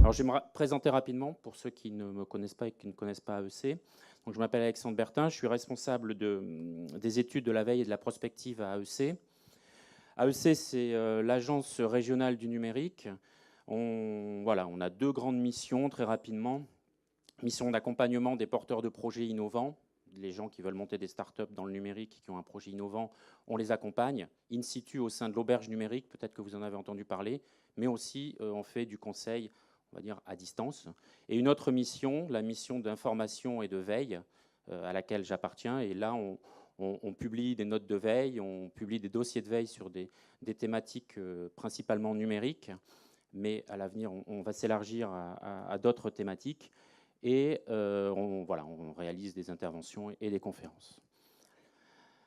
Alors, je vais me présenter rapidement pour ceux qui ne me connaissent pas et qui ne connaissent pas AEC. Donc, je m'appelle Alexandre Bertin, je suis responsable des études de la veille et de la prospective à AEC. AEC, c'est l'agence régionale du numérique. On a deux grandes missions, très rapidement. Mission d'accompagnement des porteurs de projets innovants. Les gens qui veulent monter des startups dans le numérique, qui ont un projet innovant, on les accompagne in situ au sein de l'auberge numérique, peut-être que vous en avez entendu parler, mais aussi on fait du conseil, on va dire, à distance. Et une autre mission, la mission d'information et de veille, à laquelle j'appartiens. Et là, on publie des notes de veille, on publie des dossiers de veille sur des thématiques principalement numériques, mais à l'avenir, on va s'élargir à d'autres thématiques. Et on réalise des interventions et des conférences.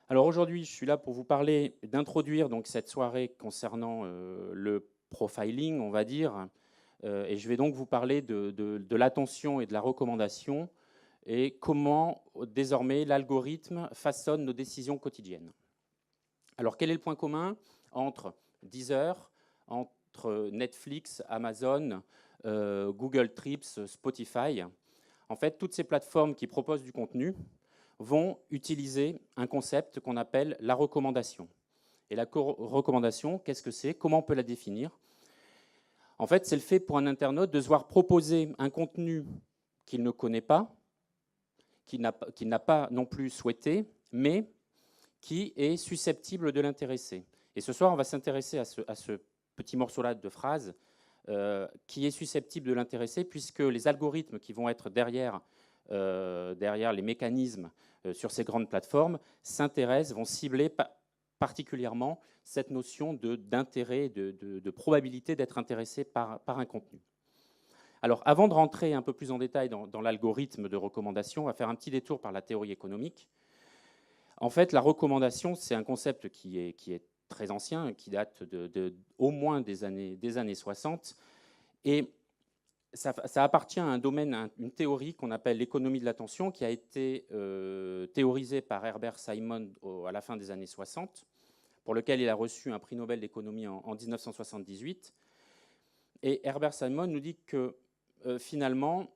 Alors aujourd'hui, je suis là pour vous parler, d'introduire donc cette soirée concernant le profiling, on va dire, et je vais donc vous parler de l'attention et de la recommandation et comment désormais l'algorithme façonne nos décisions quotidiennes. Alors quel est le point commun entre Deezer, entre Netflix, Amazon, Google Trips, Spotify? En fait, toutes ces plateformes qui proposent du contenu vont utiliser un concept qu'on appelle la recommandation. Et la recommandation, qu'est-ce que c'est? Comment on peut la définir? En fait, c'est le fait pour un internaute de se voir proposer un contenu qu'il ne connaît pas, qu'il n'a pas non plus souhaité, mais qui est susceptible de l'intéresser. Et ce soir, on va s'intéresser à ce petit morceau-là de phrase qui est susceptible de l'intéresser, puisque les algorithmes qui vont être derrière les mécanismes sur ces grandes plateformes s'intéressent, vont cibler particulièrement cette notion d'intérêt, de probabilité d'être intéressé par un contenu. Alors, avant de rentrer un peu plus en détail dans l'algorithme de recommandation, on va faire un petit détour par la théorie économique. En fait, la recommandation, c'est un concept qui est très ancien, qui date au moins des années 60. Et ça appartient à un domaine, à une théorie qu'on appelle l'économie de l'attention, qui a été théorisée par Herbert Simon à la fin des années 60, pour lequel il a reçu un prix Nobel d'économie en 1978. Et Herbert Simon nous dit que finalement,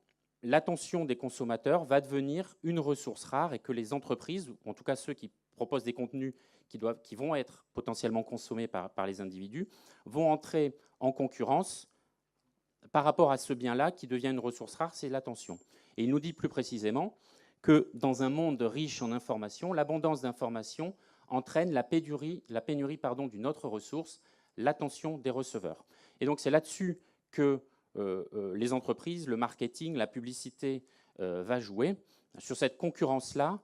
l'attention des consommateurs va devenir une ressource rare et que les entreprises, ou en tout cas ceux qui proposent des contenus qui vont être potentiellement consommés par les individus, vont entrer en concurrence par rapport à ce bien-là qui devient une ressource rare, c'est l'attention. Et il nous dit plus précisément que dans un monde riche en informations, l'abondance d'informations entraîne la pénurie d'une autre ressource, l'attention des receveurs. Et donc c'est là-dessus que les entreprises, le marketing, la publicité va jouer, sur cette concurrence-là,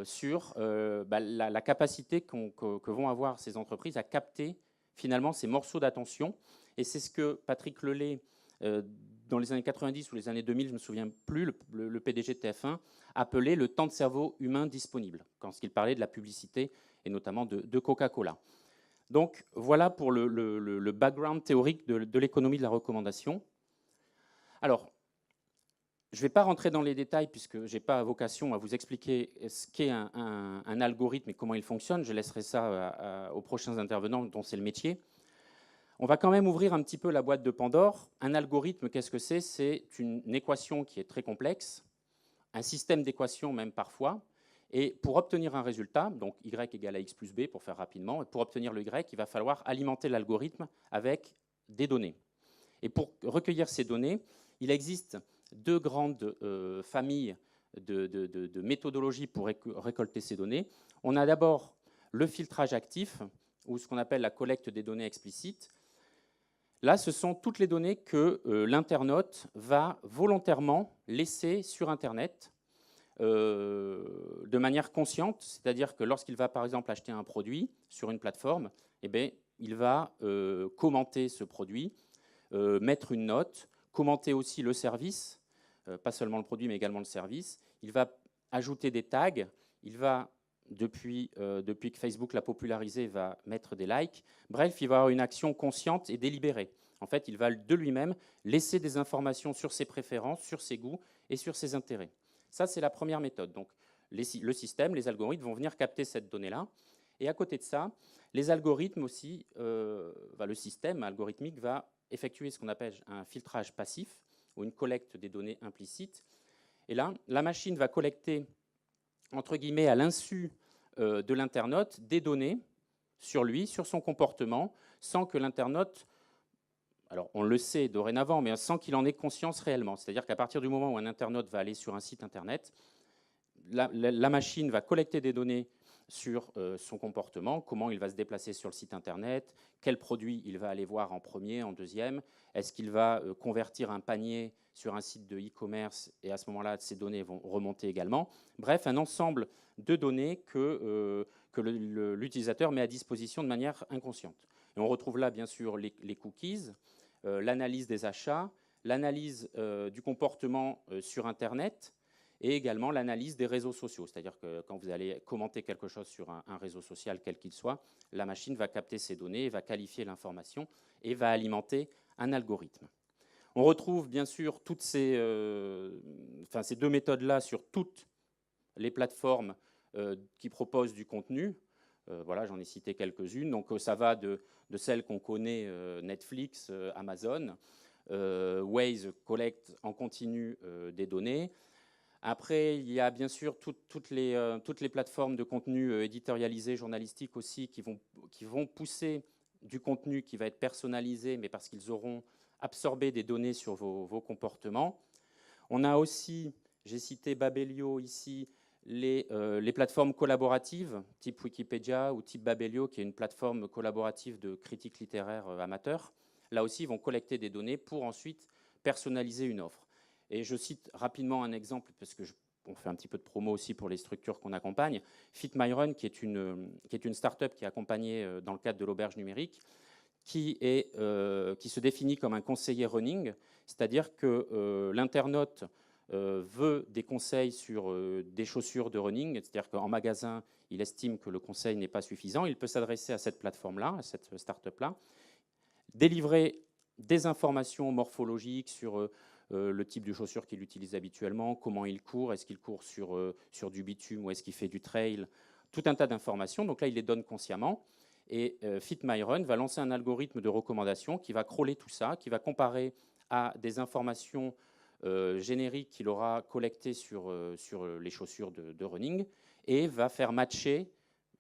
sur la capacité que vont avoir ces entreprises à capter finalement ces morceaux d'attention. Et c'est ce que Patrick Lelay, dans les années 90 ou les années 2000, je ne me souviens plus, le PDG de TF1, appelait le temps de cerveau humain disponible, quand il parlait de la publicité et notamment de Coca-Cola. Donc voilà pour le background théorique de l'économie de la recommandation. Alors, je ne vais pas rentrer dans les détails puisque je n'ai pas vocation à vous expliquer ce qu'est un algorithme et comment il fonctionne. Je laisserai ça aux prochains intervenants dont c'est le métier. On va quand même ouvrir un petit peu la boîte de Pandore. Un algorithme, qu'est-ce que c'est? C'est une équation qui est très complexe, un système d'équations même parfois. Et pour obtenir un résultat, donc y égale à x plus b pour faire rapidement, et pour obtenir le y, il va falloir alimenter l'algorithme avec des données. Et pour recueillir ces données, il existe deux grandes familles de méthodologies pour récolter ces données. On a d'abord le filtrage actif, ou ce qu'on appelle la collecte des données explicites. Là, ce sont toutes les données que l'internaute va volontairement laisser sur Internet de manière consciente, c'est-à-dire que lorsqu'il va par exemple acheter un produit sur une plateforme, eh bien, il va commenter ce produit, mettre une note, commenter aussi le service, pas seulement le produit mais également le service. Il va ajouter des tags, il va, depuis que Facebook l'a popularisé, va mettre des likes. Bref, il va avoir une action consciente et délibérée. En fait, il va de lui-même laisser des informations sur ses préférences, sur ses goûts et sur ses intérêts. Ça, c'est la première méthode. Donc, le système, les algorithmes vont venir capter cette donnée-là. Et à côté de ça, les algorithmes aussi, le système algorithmique va effectuer ce qu'on appelle un filtrage passif ou une collecte des données implicites. Et là, la machine va collecter, entre guillemets, à l'insu de l'internaute, des données sur lui, sur son comportement, sans que l'internaute, alors on le sait dorénavant, mais sans qu'il en ait conscience réellement. C'est-à-dire qu'à partir du moment où un internaute va aller sur un site internet, la machine va collecter des données sur son comportement, comment il va se déplacer sur le site internet, quel produit il va aller voir en premier, en deuxième, est-ce qu'il va convertir un panier sur un site de e-commerce, et à ce moment-là, ces données vont remonter également. Bref, un ensemble de données que l'utilisateur met à disposition de manière inconsciente. Et on retrouve là, bien sûr, les cookies, l'analyse des achats, l'analyse du comportement sur Internet, et également l'analyse des réseaux sociaux. C'est-à-dire que quand vous allez commenter quelque chose sur un réseau social, quel qu'il soit, la machine va capter ces données, va qualifier l'information et va alimenter un algorithme. On retrouve bien sûr toutes ces deux méthodes-là sur toutes les plateformes qui proposent du contenu. Voilà, j'en ai cité quelques-unes. Donc ça va de celles qu'on connaît, Netflix, Amazon. Waze collecte en continu des données. Après, il y a bien sûr toutes les plateformes de contenu éditorialisé, journalistique aussi, qui vont pousser du contenu qui va être personnalisé, mais parce qu'ils auront absorbé des données sur vos comportements. On a aussi, j'ai cité Babelio ici, les plateformes collaboratives, type Wikipédia ou type Babelio, qui est une plateforme collaborative de critiques littéraires amateurs. Là aussi, ils vont collecter des données pour ensuite personnaliser une offre. Et je cite rapidement un exemple, parce qu'on fait un petit peu de promo aussi pour les structures qu'on accompagne. FitMyRun, qui est une start-up qui est accompagnée dans le cadre de l'auberge numérique, qui se définit comme un conseiller running, c'est-à-dire que l'internaute veut des conseils sur des chaussures de running, c'est-à-dire qu'en magasin, il estime que le conseil n'est pas suffisant, il peut s'adresser à cette plateforme-là, à cette start-up-là, délivrer des informations morphologiques sur le type de chaussures qu'il utilise habituellement, comment il court, est-ce qu'il court sur du bitume ou est-ce qu'il fait du trail, tout un tas d'informations. Donc là, il les donne consciemment. Et FitMyRun va lancer un algorithme de recommandation qui va crawler tout ça, qui va comparer à des informations génériques qu'il aura collectées sur les chaussures de running et va faire matcher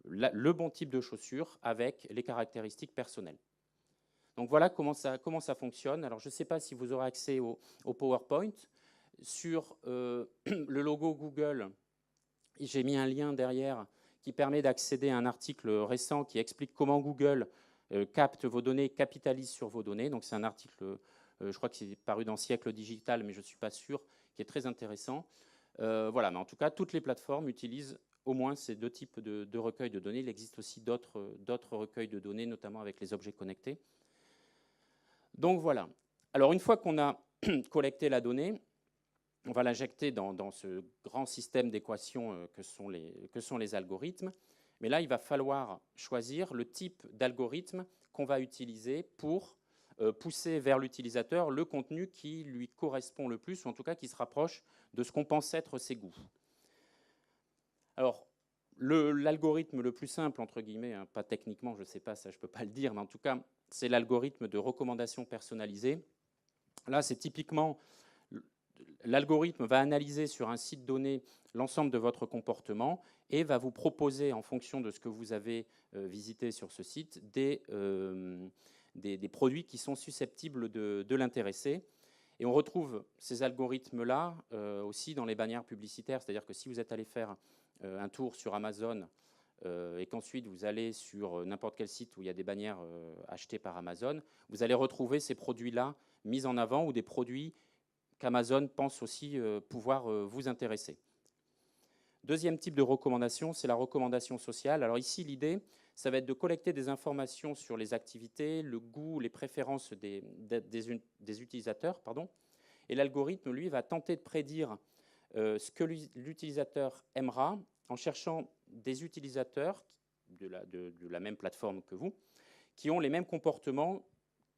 le bon type de chaussures avec les caractéristiques personnelles. Donc voilà comment ça fonctionne. Alors je ne sais pas si vous aurez accès au PowerPoint. Sur le logo Google, j'ai mis un lien derrière qui permet d'accéder à un article récent qui explique comment Google capte vos données, capitalise sur vos données. Donc c'est un article, je crois que c'est paru dans Siècle Digital, mais je ne suis pas sûr, qui est très intéressant. Voilà, mais en tout cas, toutes les plateformes utilisent au moins ces deux types de recueils de données. Il existe aussi d'autres recueils de données, notamment avec les objets connectés. Donc voilà. Alors une fois qu'on a collecté la donnée, on va l'injecter dans ce grand système d'équations que sont les algorithmes. Mais là, il va falloir choisir le type d'algorithme qu'on va utiliser pour pousser vers l'utilisateur le contenu qui lui correspond le plus, ou en tout cas qui se rapproche de ce qu'on pense être ses goûts. Alors, l'algorithme le plus simple, entre guillemets, hein, pas techniquement, je ne sais pas, ça je ne peux pas le dire, mais en tout cas, c'est l'algorithme de recommandation personnalisée. Là, c'est typiquement, l'algorithme va analyser sur un site donné l'ensemble de votre comportement et va vous proposer, en fonction de ce que vous avez visité sur ce site, des produits qui sont susceptibles de l'intéresser. Et on retrouve ces algorithmes-là aussi dans les bannières publicitaires, c'est-à-dire que si vous êtes allé faire un tour sur Amazon et qu'ensuite vous allez sur n'importe quel site où il y a des bannières achetées par Amazon, vous allez retrouver ces produits-là mis en avant ou des produits qu'Amazon pense aussi pouvoir vous intéresser. Deuxième type de recommandation, c'est la recommandation sociale. Alors ici, l'idée, ça va être de collecter des informations sur les activités, le goût, les préférences des utilisateurs, pardon. Et l'algorithme, lui, va tenter de prédire ce que l'utilisateur aimera en cherchant des utilisateurs de la même plateforme que vous, qui ont les mêmes comportements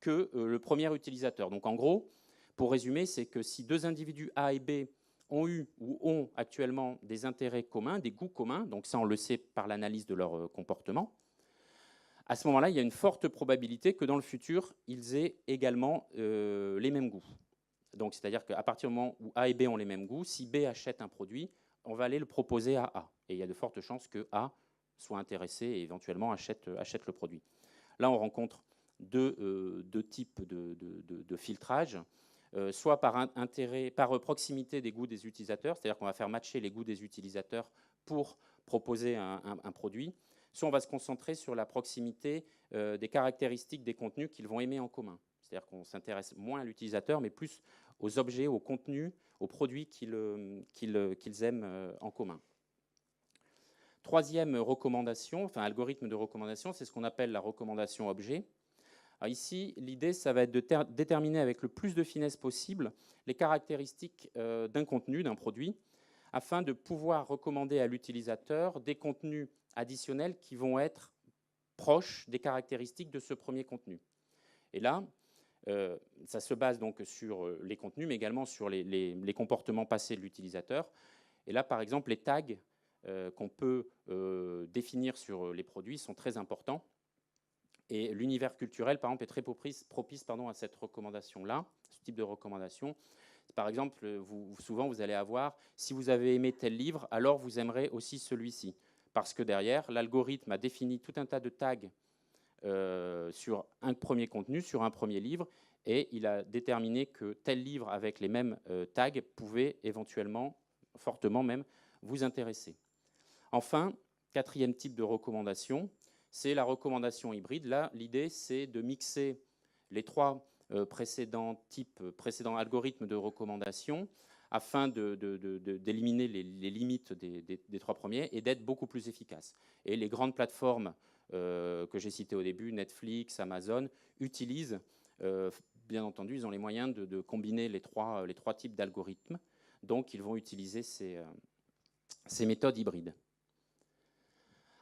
que le premier utilisateur. Donc en gros, pour résumer, c'est que si deux individus A et B ont eu ou ont actuellement des intérêts communs, des goûts communs, donc ça on le sait par l'analyse de leur comportement, à ce moment-là, il y a une forte probabilité que dans le futur, ils aient également les mêmes goûts. Donc, c'est-à-dire qu'à partir du moment où A et B ont les mêmes goûts, si B achète un produit, on va aller le proposer à A. Et il y a de fortes chances que A soit intéressé et éventuellement achète le produit. Là, on rencontre deux types de filtrage, soit par intérêt, par proximité des goûts des utilisateurs, c'est-à-dire qu'on va faire matcher les goûts des utilisateurs pour proposer un produit, soit on va se concentrer sur la proximité des caractéristiques des contenus qu'ils vont aimer en commun. C'est-à-dire qu'on s'intéresse moins à l'utilisateur, mais plus aux objets, aux contenus, aux produits qu'ils aiment en commun. Troisième recommandation, enfin algorithme de recommandation, c'est ce qu'on appelle la recommandation objet. Alors ici, l'idée, ça va être de déterminer avec le plus de finesse possible les caractéristiques d'un contenu, d'un produit, afin de pouvoir recommander à l'utilisateur des contenus additionnels qui vont être proches des caractéristiques de ce premier contenu. Et là, ça se base donc sur les contenus, mais également sur les comportements passés de l'utilisateur. Et là, par exemple, les tags qu'on peut définir sur les produits sont très importants. Et l'univers culturel, par exemple, est très propice à cette recommandation-là, ce type de recommandation. Par exemple, souvent, vous allez avoir, si vous avez aimé tel livre, alors vous aimerez aussi celui-ci. Parce que derrière, l'algorithme a défini tout un tas de tags sur un premier contenu, sur un premier livre, et il a déterminé que tel livre avec les mêmes tags pouvait éventuellement, fortement même, vous intéresser. Enfin, quatrième type de recommandation, c'est la recommandation hybride. Là, l'idée, c'est de mixer les trois précédents algorithmes de recommandation afin d'éliminer les limites des trois premiers et d'être beaucoup plus efficace. Et les grandes plateformes que j'ai citées au début, Netflix, Amazon, utilisent, bien entendu, ils ont les moyens de combiner les trois types d'algorithmes. Donc, ils vont utiliser ces méthodes hybrides.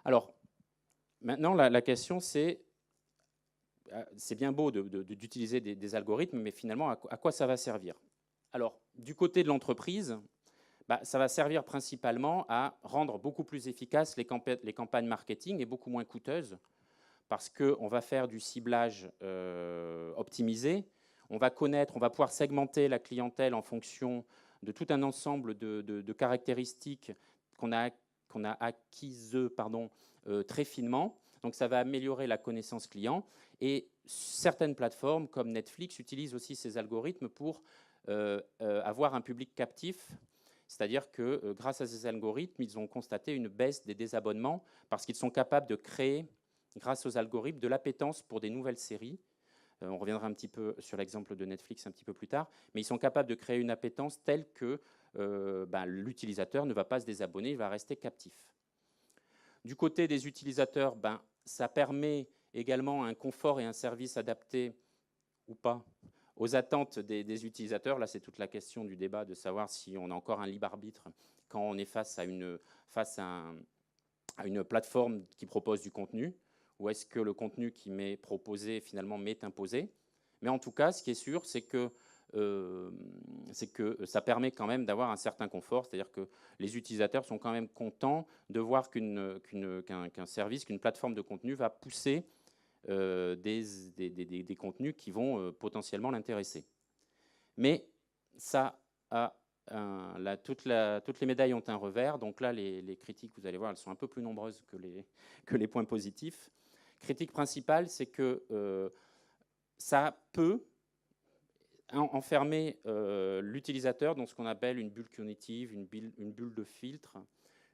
Alors, maintenant, la question, c'est bien beau d'utiliser des algorithmes, mais finalement, à quoi ça va servir? Alors, du côté de l'entreprise, ça va servir principalement à rendre beaucoup plus efficaces les campagnes marketing et beaucoup moins coûteuses, parce qu'on va faire du ciblage optimisé, on va pouvoir segmenter la clientèle en fonction de tout un ensemble de caractéristiques qu'on a acquises très finement. Donc ça va améliorer la connaissance client. Et certaines plateformes comme Netflix utilisent aussi ces algorithmes pour avoir un public captif. C'est-à-dire que grâce à ces algorithmes, ils ont constaté une baisse des désabonnements parce qu'ils sont capables de créer, grâce aux algorithmes, de l'appétence pour des nouvelles séries. On reviendra un petit peu sur l'exemple de Netflix un petit peu plus tard, mais ils sont capables de créer une appétence telle que l'utilisateur ne va pas se désabonner, il va rester captif. Du côté des utilisateurs, ça permet également un confort et un service adapté ou pas aux attentes des utilisateurs. Là, c'est toute la question du débat de savoir si on a encore un libre arbitre quand on est face à une plateforme qui propose du contenu, ou est-ce que le contenu qui m'est proposé finalement m'est imposé. Mais en tout cas, ce qui est sûr, c'est que ça permet quand même d'avoir un certain confort, c'est-à-dire que les utilisateurs sont quand même contents de voir qu'un service, qu'une plateforme de contenu va pousser des contenus qui vont potentiellement l'intéresser. Mais ça a toutes les médailles ont un revers, donc là les critiques, vous allez voir, elles sont un peu plus nombreuses que les points positifs. Critique principale, c'est que ça peut enfermer l'utilisateur dans ce qu'on appelle une bulle cognitive, une bulle de filtre,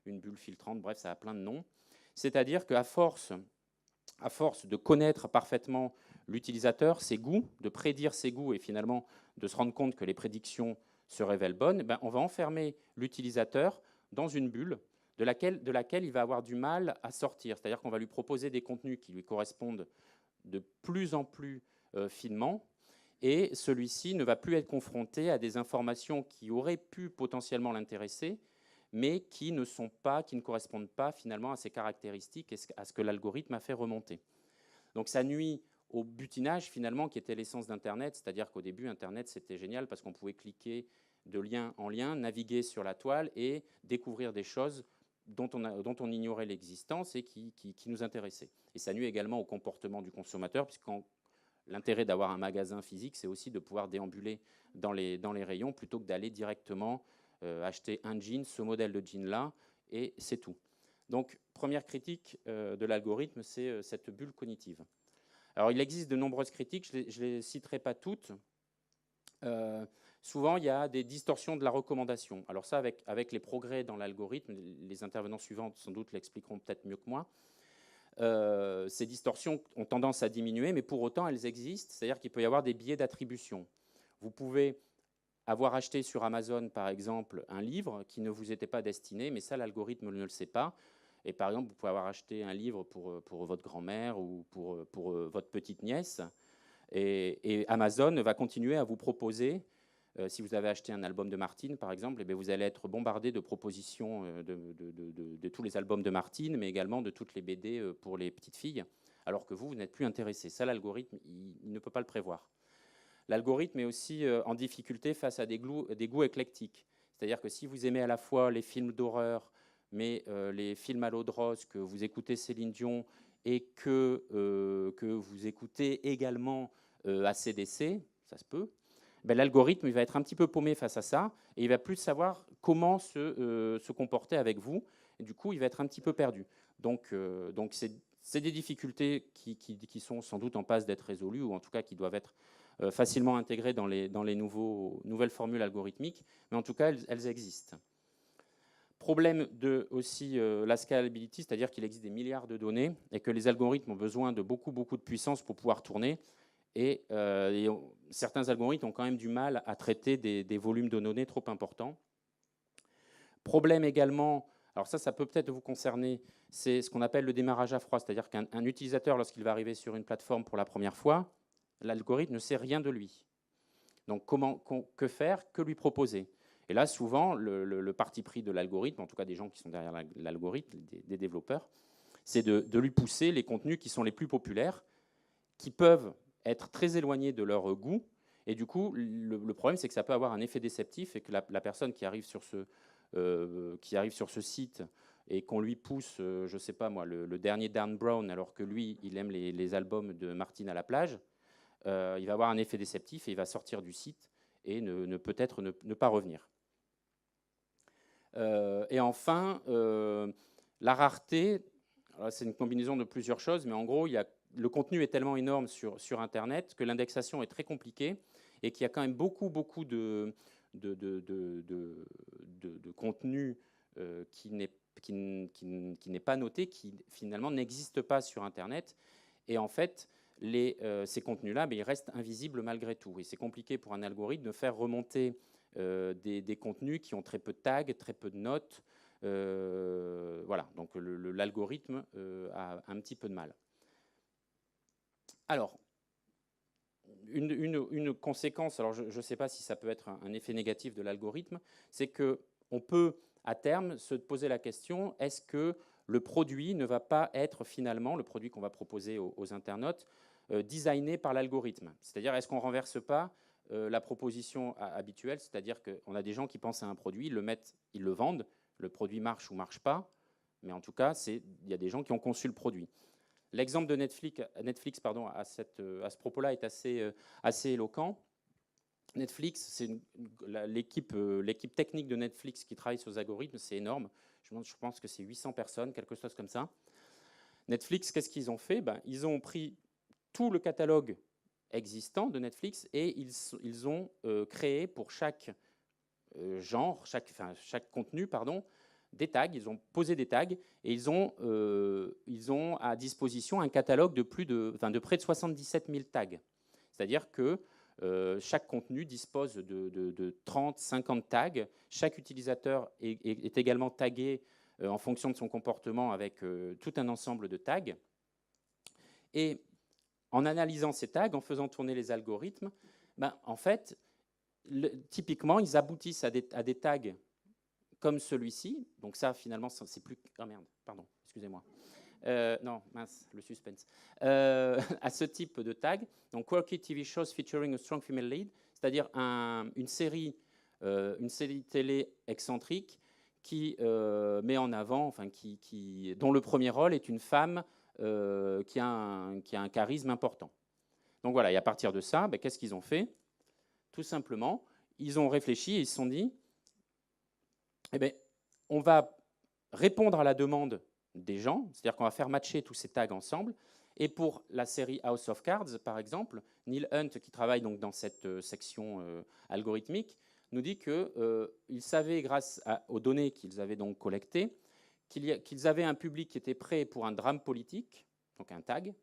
une bulle filtrante, bref, ça a plein de noms. C'est-à-dire qu'à force de connaître parfaitement l'utilisateur, ses goûts, de prédire ses goûts et finalement de se rendre compte que les prédictions se révèlent bonnes, on va enfermer l'utilisateur dans une bulle de laquelle il va avoir du mal à sortir. C'est-à-dire qu'on va lui proposer des contenus qui lui correspondent de plus en plus finement, et celui-ci ne va plus être confronté à des informations qui auraient pu potentiellement l'intéresser, mais qui ne correspondent pas finalement à ses caractéristiques et à ce que l'algorithme a fait remonter. Donc ça nuit au butinage finalement qui était l'essence d'Internet, c'est-à-dire qu'au début Internet c'était génial parce qu'on pouvait cliquer de lien en lien, naviguer sur la toile et découvrir des choses dont on ignorait l'existence et qui nous intéressaient. Et ça nuit également au comportement du consommateur, puisque l'intérêt d'avoir un magasin physique, c'est aussi de pouvoir déambuler dans les rayons plutôt que d'aller directement acheter un jean, ce modèle de jean-là, et c'est tout. Donc, première critique de l'algorithme, c'est cette bulle cognitive. Alors, il existe de nombreuses critiques, je ne les citerai pas toutes. Souvent, il y a des distorsions de la recommandation. Alors ça, avec les progrès dans l'algorithme, les intervenants suivants, sans doute, l'expliqueront peut-être mieux que moi. Ces distorsions ont tendance à diminuer, mais pour autant, elles existent. C'est-à-dire qu'il peut y avoir des biais d'attribution. Vous pouvez avoir acheté sur Amazon, par exemple, un livre qui ne vous était pas destiné, mais ça, l'algorithme ne le sait pas. Et par exemple, vous pouvez avoir acheté un livre pour votre grand-mère ou pour votre petite nièce. Et Amazon va continuer à vous proposer, si vous avez acheté un album de Martine, par exemple, vous allez être bombardé de propositions de tous les albums de Martine, mais également de toutes les BD pour les petites filles, alors que vous n'êtes plus intéressé. Ça, l'algorithme, il ne peut pas le prévoir. L'algorithme est aussi en difficulté face à des goûts éclectiques. C'est-à-dire que si vous aimez à la fois les films d'horreur, mais les films à l'eau de rose, que vous écoutez Céline Dion et que vous écoutez également AC/DC, ça se peut, l'algorithme il va être un petit peu paumé face à ça et il va plus savoir comment se comporter avec vous. Et du coup, il va être un petit peu perdu. Donc c'est des difficultés qui sont sans doute en passe d'être résolues ou en tout cas qui doivent être facilement intégrées dans les nouvelles formules algorithmiques. Mais en tout cas, elles existent. Problème de aussi la scalability, c'est-à-dire qu'il existe des milliards de données et que les algorithmes ont besoin de beaucoup de puissance pour pouvoir tourner. Et certains algorithmes ont quand même du mal à traiter des volumes de données trop importants. Problème également, alors ça peut peut-être vous concerner, c'est ce qu'on appelle le démarrage à froid, c'est-à-dire qu'un utilisateur, lorsqu'il va arriver sur une plateforme pour la première fois, l'algorithme ne sait rien de lui. Donc que faire, que lui proposer? Et là, souvent, le parti pris de l'algorithme, en tout cas des gens qui sont derrière l'algorithme, des développeurs, c'est de lui pousser les contenus qui sont les plus populaires, qui peuvent être très éloignés de leur goût. Et du coup, le problème, c'est que ça peut avoir un effet déceptif et que la personne qui arrive sur ce site et qu'on lui pousse, je ne sais pas moi, le dernier Dan Brown, alors que lui, il aime les albums de Martine à la plage, il va avoir un effet déceptif et il va sortir du site et peut-être ne pas revenir. Et enfin, la rareté, c'est une combinaison de plusieurs choses, mais en gros, le contenu est tellement énorme sur Internet que l'indexation est très compliquée et qu'il y a quand même beaucoup de contenu qui n'est pas noté, qui finalement n'existe pas sur Internet. Et en fait, ces contenus-là, ils restent invisibles malgré tout. Et c'est compliqué pour un algorithme de faire remonter des contenus qui ont très peu de tags, très peu de notes. Voilà, donc l'algorithme a un petit peu de mal. Alors, une conséquence, alors je ne sais pas si ça peut être un effet négatif de l'algorithme, c'est qu'on peut à terme se poser la question, est-ce que le produit ne va pas être finalement, le produit qu'on va proposer aux internautes, designé par l'algorithme? C'est-à-dire, est-ce qu'on ne renverse pas la proposition habituelle, c'est-à-dire qu'on a des gens qui pensent à un produit, ils le vendent, le produit marche ou ne marche pas, mais en tout cas, il y a des gens qui ont conçu le produit. L'exemple de Netflix à ce propos-là est assez éloquent. Netflix, c'est l'équipe technique de Netflix qui travaille sur les algorithmes, c'est énorme. Je pense que c'est 800 personnes, quelque chose comme ça. Netflix, qu'est-ce qu'ils ont fait? Ils ont pris tout le catalogue existant de Netflix et ils ont créé pour chaque genre, chaque contenu, pardon, des tags. Ils ont posé des tags et ils ont à disposition un catalogue de près de 77 000 tags. C'est-à-dire que chaque contenu dispose de 30, 50 tags. Chaque utilisateur est également tagué en fonction de son comportement avec tout un ensemble de tags. Et en analysant ces tags, en faisant tourner les algorithmes, en fait, typiquement, ils aboutissent à des tags comme celui-ci. Donc ça, finalement, c'est plus... Oh merde, pardon, excusez-moi. Non, mince, le suspense. À ce type de tag, donc quirky TV shows featuring a strong female lead, c'est-à-dire une série télé excentrique qui met en avant, enfin, dont le premier rôle est une femme qui a un charisme important. Donc voilà, et à partir de ça, ben, qu'est-ce qu'ils ont fait? Tout simplement, ils ont réfléchi et ils se sont dit, eh bien, on va répondre à la demande des gens, c'est-à-dire qu'on va faire matcher tous ces tags ensemble. Et pour la série House of Cards, par exemple, Neil Hunt, qui travaille donc dans cette section algorithmique, nous dit qu'ils savaient, grâce aux données qu'ils avaient donc collectées, qu'ils avaient un public qui était prêt pour un drame politique, donc un tag,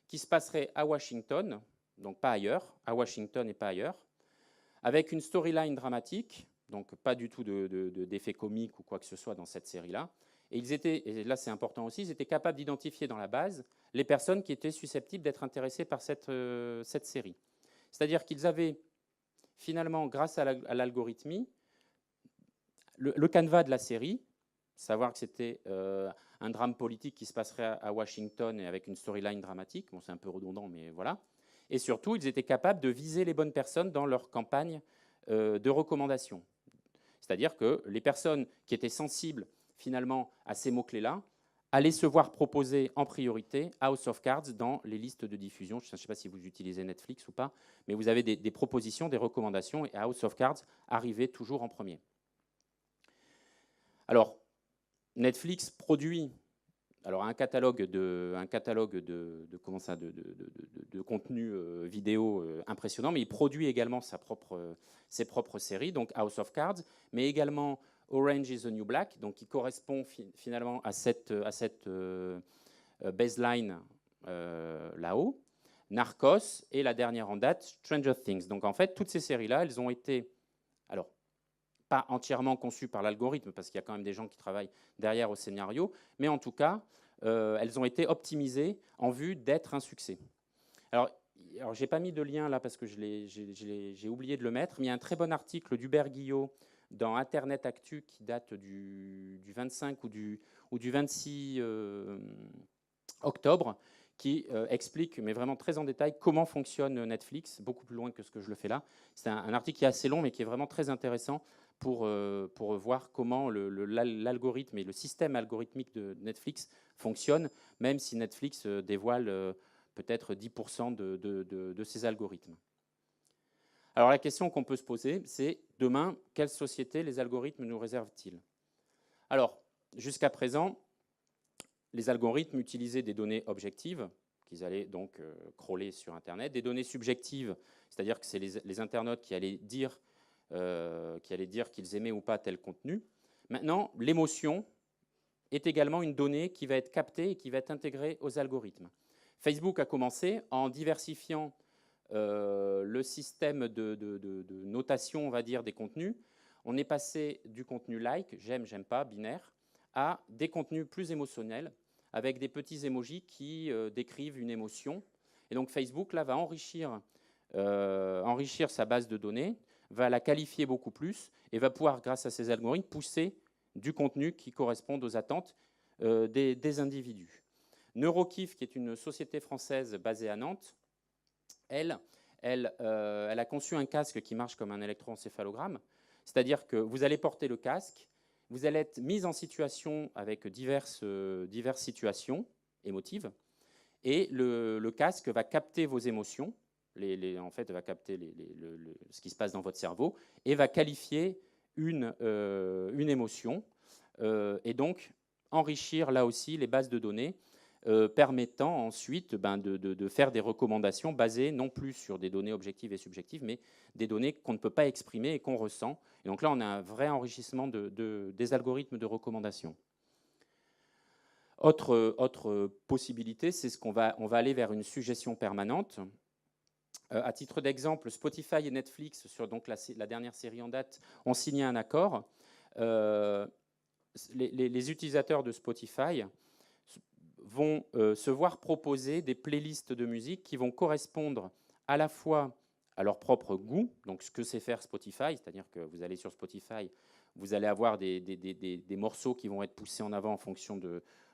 qui se passerait à Washington, donc pas ailleurs, à Washington et pas ailleurs, avec une storyline dramatique, donc pas du tout d'effet comique ou quoi que ce soit dans cette série-là. Et ils étaient, et là c'est important aussi, ils étaient capables d'identifier dans la base les personnes qui étaient susceptibles d'être intéressées par cette série. C'est-à-dire qu'ils avaient finalement, grâce à l'algorithmie, le canevas de la série, savoir que c'était un drame politique qui se passerait à Washington et avec une storyline dramatique, bon c'est un peu redondant mais voilà, et surtout ils étaient capables de viser les bonnes personnes dans leur campagne de recommandation. C'est-à-dire que les personnes qui étaient sensibles finalement à ces mots-clés-là allaient se voir proposer en priorité House of Cards dans les listes de diffusion. Je ne sais pas si vous utilisez Netflix ou pas, mais vous avez des propositions, des recommandations, et House of Cards arrivait toujours en premier. Alors, Netflix produit un catalogue de contenu vidéo impressionnant, mais il produit également ses propres séries, donc House of Cards, mais également Orange is the New Black, donc qui correspond finalement à cette baseline là-haut, Narcos et la dernière en date, Stranger Things. Donc en fait, toutes ces séries-là, elles ont été, alors pas entièrement conçues par l'algorithme, parce qu'il y a quand même des gens qui travaillent derrière au scénario, mais en tout cas, elles ont été optimisées en vue d'être un succès. Alors je n'ai pas mis de lien là parce que j'ai oublié de le mettre, mais il y a un très bon article d'Hubert Guillot dans Internet Actu qui date du 25 ou du 26 octobre, qui explique, mais vraiment très en détail, comment fonctionne Netflix, beaucoup plus loin que ce que je le fais là. C'est un article qui est assez long, mais qui est vraiment très intéressant pour voir comment l'algorithme et le système algorithmique de Netflix fonctionne, même si Netflix dévoile peut-être 10% de ses algorithmes. Alors la question qu'on peut se poser, c'est demain, quelle société les algorithmes nous réservent-ils? Alors, jusqu'à présent, les algorithmes utilisaient des données objectives, qu'ils allaient donc crawler sur Internet, des données subjectives, c'est-à-dire que c'est les internautes qui allaient dire qu'ils aimaient ou pas tel contenu. Maintenant, l'émotion est également une donnée qui va être captée et qui va être intégrée aux algorithmes. Facebook a commencé en diversifiant le système de notation, on va dire, des contenus. On est passé du contenu like, j'aime, j'aime pas, binaire, à des contenus plus émotionnels, avec des petits emojis qui décrivent une émotion. Et donc Facebook, là, va enrichir sa base de données, va la qualifier beaucoup plus et va pouvoir, grâce à ces algorithmes, pousser du contenu qui correspond aux attentes des individus. Neurokif, qui est une société française basée à Nantes, elle a conçu un casque qui marche comme un électroencéphalogramme, c'est-à-dire que vous allez porter le casque, vous allez être mis en situation avec diverses situations émotives, et le casque va capter vos émotions, en fait, va capter ce qui se passe dans votre cerveau, et va qualifier une émotion, et donc enrichir là aussi les bases de données, permettant ensuite de faire des recommandations basées non plus sur des données objectives et subjectives, mais des données qu'on ne peut pas exprimer et qu'on ressent. Et donc là, on a un vrai enrichissement des algorithmes de recommandation. Autre possibilité, c'est qu'on va aller vers une suggestion permanente. À titre d'exemple, Spotify et Netflix, sur donc la dernière série en date, ont signé un accord. Les utilisateurs de Spotify vont se voir proposer des playlists de musique qui vont correspondre à la fois à leur propre goût, donc ce que sait faire Spotify, c'est-à-dire que vous allez sur Spotify, vous allez avoir des morceaux qui vont être poussés en avant en fonction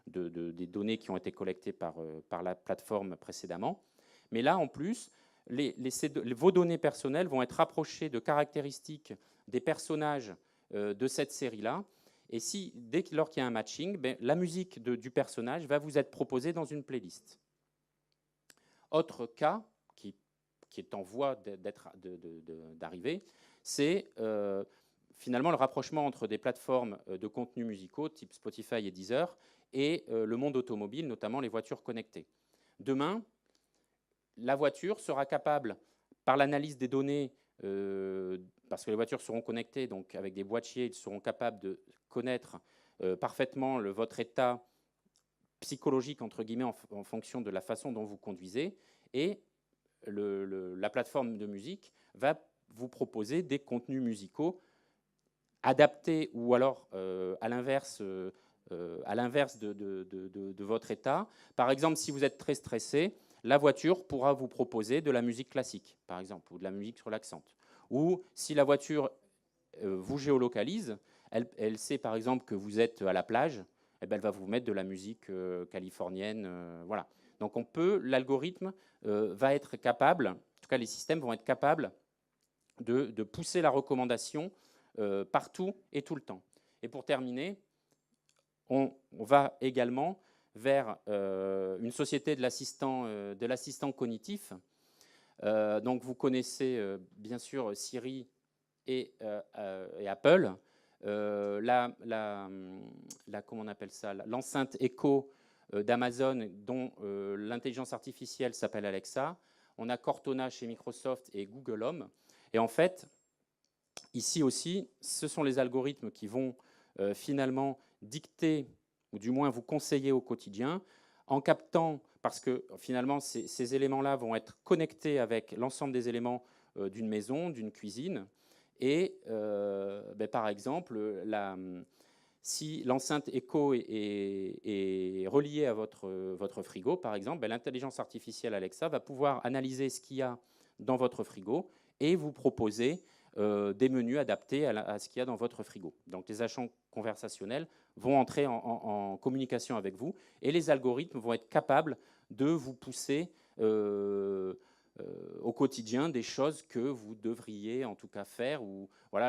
des données qui ont été collectées par la plateforme précédemment. Mais là, en plus, vos données personnelles vont être rapprochées de caractéristiques des personnages de cette série-là, Et lors qu'il y a un matching, ben, la musique du personnage va vous être proposée dans une playlist. Autre cas qui est en voie d'arriver, c'est finalement le rapprochement entre des plateformes de contenus musicaux type Spotify et Deezer et le monde automobile, notamment les voitures connectées. Demain, la voiture sera capable, par l'analyse des données, parce que les voitures seront connectées, donc avec des boîtiers, ils seront capables de connaître parfaitement votre état psychologique, entre guillemets, en fonction de la façon dont vous conduisez. Et la plateforme de musique va vous proposer des contenus musicaux adaptés ou alors à l'inverse de votre état. Par exemple, si vous êtes très stressé, la voiture pourra vous proposer de la musique classique, par exemple, ou de la musique relaxante. Ou si la voiture vous géolocalise, elle sait par exemple que vous êtes à la plage, eh ben, elle va vous mettre de la musique californienne. Voilà. Donc l'algorithme va être capable, en tout cas les systèmes vont être capables de pousser la recommandation partout et tout le temps. Et pour terminer, on va également vers une société de l'assistant cognitif. Donc vous connaissez bien sûr Siri et Apple. Comment on appelle ça, l'enceinte Echo d'Amazon, dont l'intelligence artificielle s'appelle Alexa. On a Cortana chez Microsoft et Google Home. Et en fait, ici aussi, ce sont les algorithmes qui vont finalement dicter, ou du moins vous conseiller au quotidien, en captant, parce que finalement, ces éléments-là vont être connectés avec l'ensemble des éléments d'une maison, d'une cuisine. Et par exemple, si l'enceinte Echo est reliée à votre frigo, par exemple, l'intelligence artificielle Alexa va pouvoir analyser ce qu'il y a dans votre frigo et vous proposer des menus adaptés à ce qu'il y a dans votre frigo. Donc les agents conversationnels vont entrer en communication avec vous et les algorithmes vont être capables de vous pousser au quotidien des choses que vous devriez en tout cas faire. Ou voilà,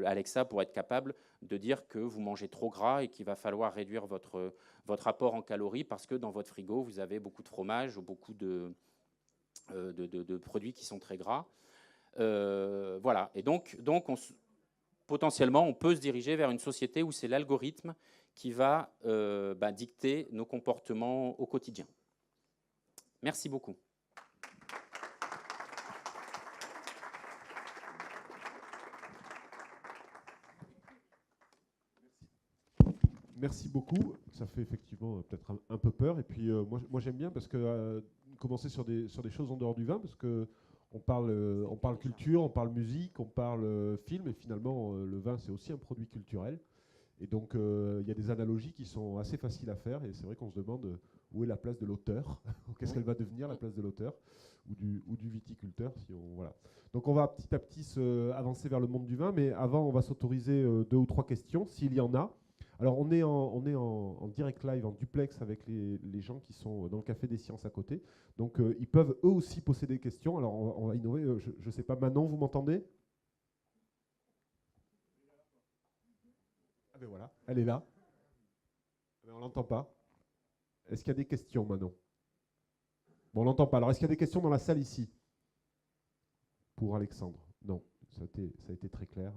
Alexa pourrait être capable de dire que vous mangez trop gras et qu'il va falloir réduire votre apport en calories parce que dans votre frigo vous avez beaucoup de fromage ou beaucoup de produits qui sont très gras. Voilà. Et donc potentiellement, on peut se diriger vers une société où c'est l'algorithme qui va dicter nos comportements au quotidien. Merci beaucoup. Merci beaucoup. Ça fait effectivement peut-être un peu peur. Et puis moi j'aime bien parce que commencer sur des choses en dehors du vin, parce que on parle culture, on parle musique, on parle film, et finalement le vin c'est aussi un produit culturel. Et donc il y a des analogies qui sont assez faciles à faire. Et c'est vrai qu'on se demande où est la place de l'auteur, qu'est-ce qu'elle va devenir la place de l'auteur ou du viticulteur. Voilà. Donc on va petit à petit avancer vers le monde du vin, mais avant on va s'autoriser 2 ou 3 questions s'il y en a. Alors, on est en direct live, en duplex avec les gens qui sont dans le Café des Sciences à côté. Donc, ils peuvent eux aussi poser des questions. Alors, on va innover. Je ne sais pas, Manon, vous m'entendez? Ah ben voilà, elle est là. Mais on ne l'entend pas. Est-ce qu'il y a des questions, Manon? Bon, on l'entend pas. Alors, est-ce qu'il y a des questions dans la salle ici? Pour Alexandre? Non, ça a été très clair.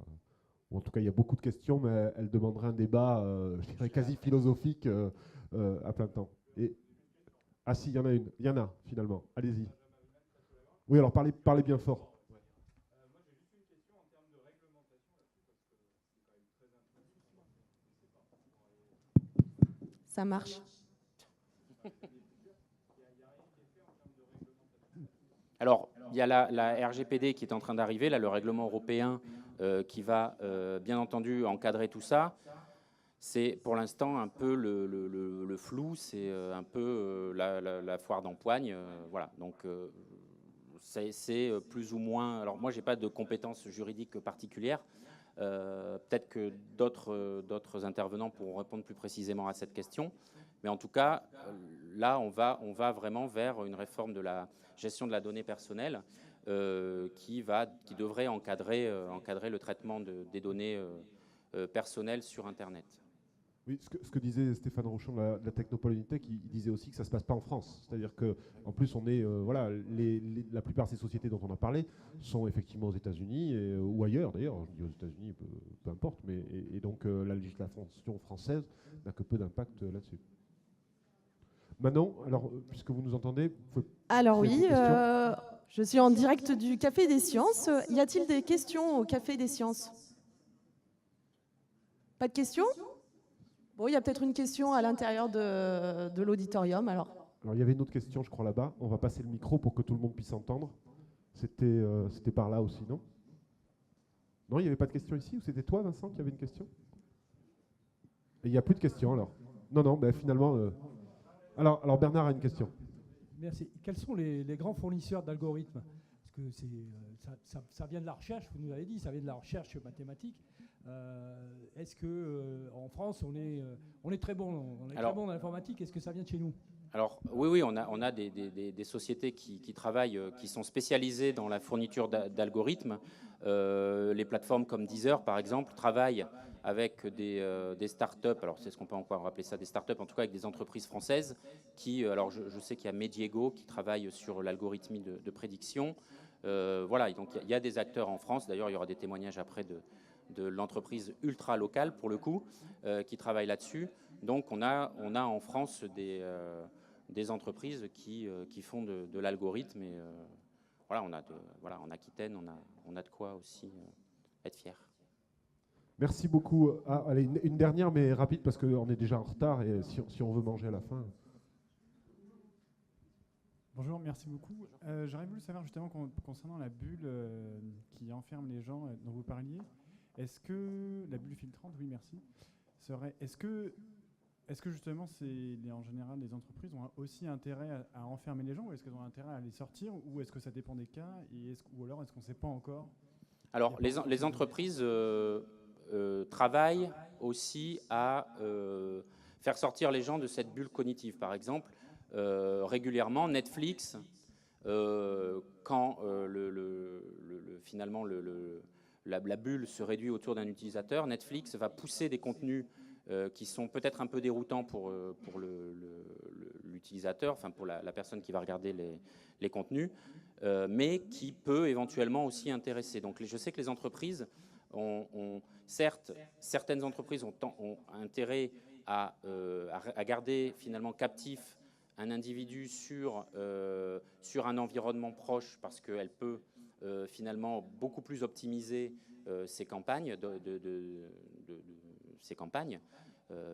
En tout cas, il y a beaucoup de questions, mais elle demanderait un débat, je dirais, quasi philosophique à plein temps. Ah si, il y en a une. Il y en a, finalement. Allez-y. Oui, alors parlez bien fort. Ça marche. Alors, il y a la RGPD qui est en train d'arriver, là, le règlement européen qui va, bien entendu, encadrer tout ça. C'est pour l'instant un peu le flou, c'est un peu la foire d'empoigne. Voilà, donc c'est plus ou moins... Alors moi, je n'ai pas de compétences juridiques particulières. Peut-être que d'autres intervenants pourront répondre plus précisément à cette question. Mais en tout cas, là, on va vraiment vers une réforme de la gestion de la donnée personnelle qui devrait encadrer le traitement des données personnel sur Internet. Oui, ce que disait Stéphane Rochon de la Technopole Unitech, il disait aussi que ça ne se passe pas en France. C'est-à-dire qu'en plus, on est, voilà, la plupart de ces sociétés dont on a parlé sont effectivement aux États-Unis ou ailleurs d'ailleurs. Je dis aux États-Unis, peu importe, mais et donc la législation française n'a que peu d'impact là-dessus. Manon, alors, puisque vous nous entendez, vous pouvez... Alors oui, je suis en direct du Café des Sciences. Y a-t-il des questions au Café des Sciences? Pas de questions? Bon, il y a peut-être une question à l'intérieur de l'auditorium. Alors, il y avait une autre question, je crois, là-bas. On va passer le micro pour que tout le monde puisse entendre. C'était par là aussi, non? Non, il n'y avait pas de question ici? Ou c'était toi, Vincent, qui avait une question? Et il n'y a plus de questions, alors? Non, ben, finalement... Alors, Bernard a une question. Merci. Quels sont les grands fournisseurs d'algorithmes? Parce que ça vient de la recherche, vous nous l'avez dit, ça vient de la recherche mathématique. Est-ce que en France on est très bon, très bon dans l'informatique? Est-ce que ça vient de chez nous? Alors oui, on a des sociétés qui travaillent, qui sont spécialisées dans la fourniture d'algorithmes. Les plateformes comme Deezer, par exemple, travaillent avec des startups. Alors c'est ce qu'on peut encore appeler ça, des startups, en tout cas avec des entreprises françaises qui, alors je sais qu'il y a Mediego qui travaille sur l'algorithmie de prédiction. Voilà, donc il y a des acteurs en France. D'ailleurs, il y aura des témoignages après de l'entreprise ultra locale, pour le coup, qui travaille là-dessus. Donc on a en France des entreprises qui font de l'algorithme. Et voilà, en Aquitaine, on a de quoi aussi être fiers. Merci beaucoup. Allez, une dernière, mais rapide, parce qu'on est déjà en retard, et si on veut manger à la fin... Bonjour, merci beaucoup. J'aurais voulu savoir justement concernant la bulle qui enferme les gens dont vous parliez. Est-ce que la bulle filtrante, oui, merci, est-ce que justement, en général, les entreprises ont aussi intérêt à enfermer les gens, ou est-ce qu'elles ont intérêt à les sortir, ou est-ce que ça dépend des cas, ou alors est-ce qu'on ne sait pas encore? Alors, les entreprises travaillent aussi à faire sortir les gens de cette bulle cognitive. Par exemple, régulièrement, Netflix, quand finalement la bulle se réduit autour d'un utilisateur, Netflix va pousser des contenus qui sont peut-être un peu déroutants pour l'utilisateur, enfin pour la personne qui va regarder les contenus, mais qui peut éventuellement aussi intéresser. Donc je sais que les entreprises certes, certaines entreprises ont intérêt à garder finalement captif un individu sur un environnement proche, parce qu'elle peut finalement beaucoup plus optimiser ses campagnes,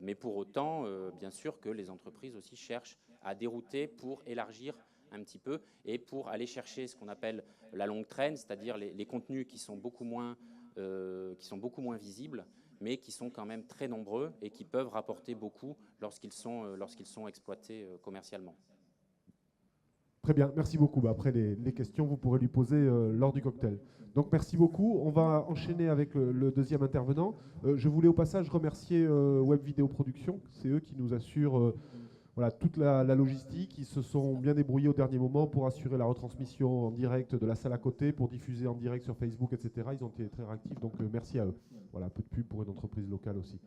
mais pour autant, bien sûr que les entreprises aussi cherchent à dérouter pour élargir un petit peu et pour aller chercher ce qu'on appelle la longue traîne, c'est-à-dire les contenus qui sont beaucoup moins visibles, mais qui sont quand même très nombreux et qui peuvent rapporter beaucoup lorsqu'ils sont exploités commercialement. Très bien, merci beaucoup. Après les questions, vous pourrez lui poser lors du cocktail. Donc merci beaucoup. On va enchaîner avec le deuxième intervenant. Je voulais au passage remercier Web Vidéo Production. C'est eux qui nous assurent toute la logistique. Ils se sont bien débrouillés au dernier moment pour assurer la retransmission en direct de la salle à côté, pour diffuser en direct sur Facebook, etc. Ils ont été très réactifs, donc merci à eux. Voilà, un peu de pub pour une entreprise locale aussi.